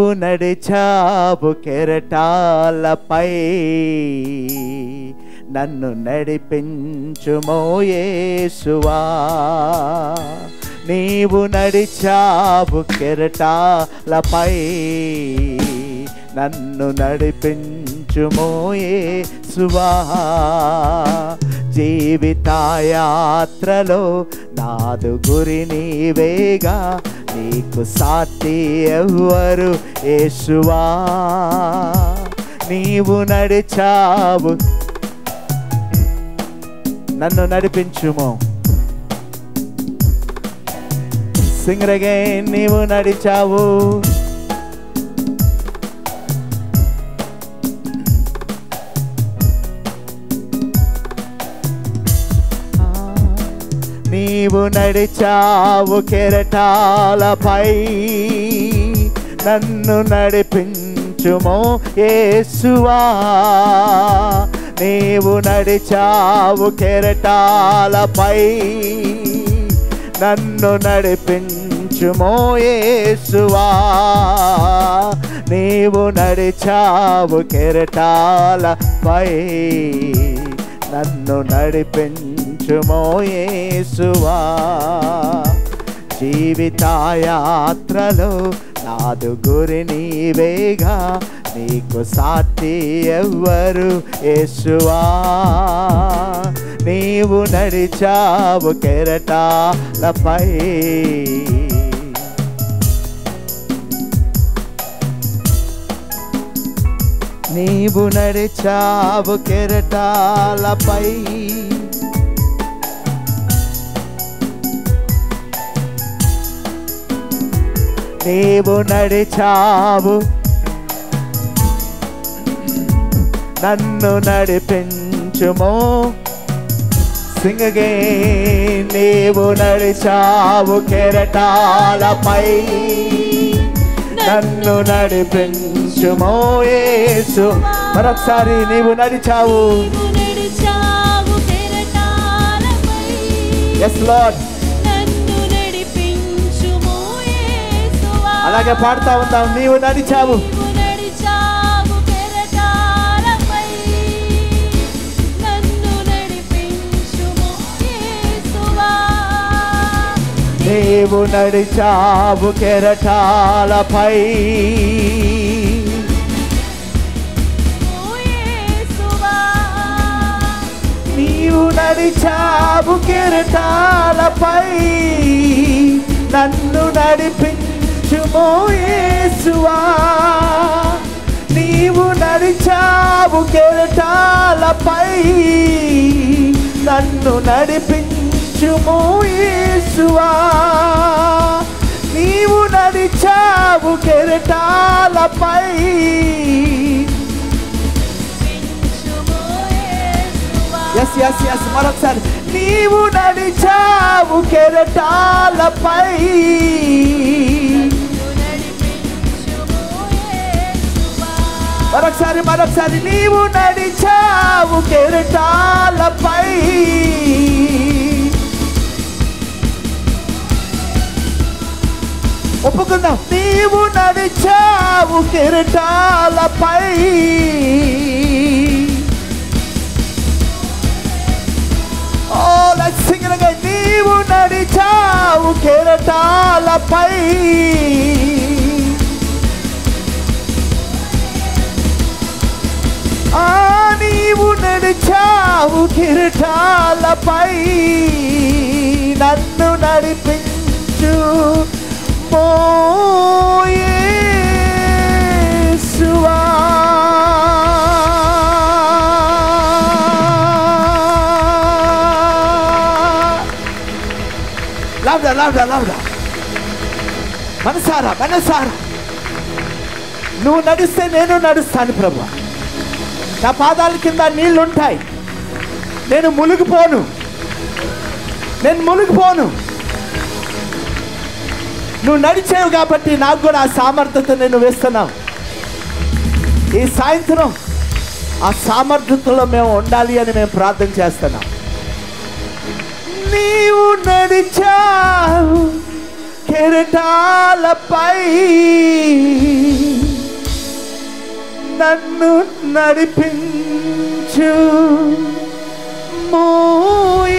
నీవు నడిచావు కెరటాలపై, నన్ను నడిపించుమో యేసువా. నీవు నడిచావు కెరటాలపై, నన్ను నడిపించుమో యేసువా. జీవితయాత్రలో నాదు గురి నీవేగా, నీకు సాటి ఎవ్వరు యేసువా. నీవు నడిచావు, నన్ను నడిపించుమో. Sing it again. నీవు నడిచావు, నీవు నడిచావు కెరటాలపై, నన్ను నడిపించుమో యేసువా. నీవు నడిచావు కెరటాలపై, నన్ను నడిపించుమో యేసువా. నీవు నడిచావు కెరటాలపై, నన్ను నడిపించుమో యేసువా. జీవితయాత్రలో నాదు గురి నీవేగా, నీకు సాటి ఎవ్వరు యేసువా. నీవు నడిచావు కెరటాలపై, నీవు నడిచావు కెరటాలపై, నీవు నడిచావు, నన్ను నడిపించుమో. సింగ్ అగైన్. నీవు నడిచావు కెరటాలపై, నన్ను నడిపించుమో యేసు. మరొకసారి. నీవు నడిచావు, yes Lord. అలాగే పాడుతా ఉందాం. నీవు నడిచావు, నీవు నడిచావు కెరటాలపై, నీవు నడిచావు కెరటాలపై, నన్ను నడిపించుమో యేసువా. నీవు నడిచావు కెరటాలపై, నన్ను నడిపించుమో యేసువా. నీవు నడిచావు కెరటాలపై, yes yes yes. మరొకసారి. నీవు నడిచావు కెరటాలపై, మరొకసారి మరొకసారి. నీవు నడిచావు కెరటాలపై, ఒప్పుకుందాం. నీవు నడిచావు కెరటాలపై, oh let's sing it again. నీవు నడిచావు కెరటాలపై, నీవు నడిచావు కెరటాలపై, నన్ను నడిపించు మో యేసువా. లావుడా లావుడా లావుడా. మనసారా మనసారా. నువ్వు నడిస్తే నేను నడుస్తాను ప్రభువా. నా పాదాల కింద నీళ్లుంటాయి, నేను మునిగిపోను, నేను మునిగిపోను. నువ్వు నడిచేవు కాబట్టి నాకు కూడా ఆ సామర్థ్యత నేను వేస్తున్నావు. ఈ సాయంత్రం ఆ సామర్థ్యతలో మేము ఉండాలి అని మేము ప్రార్థన చేస్తున్నాం. నీవు నడిచావు కెరటాలపై, నన్ను నడిపించు, మోయాబు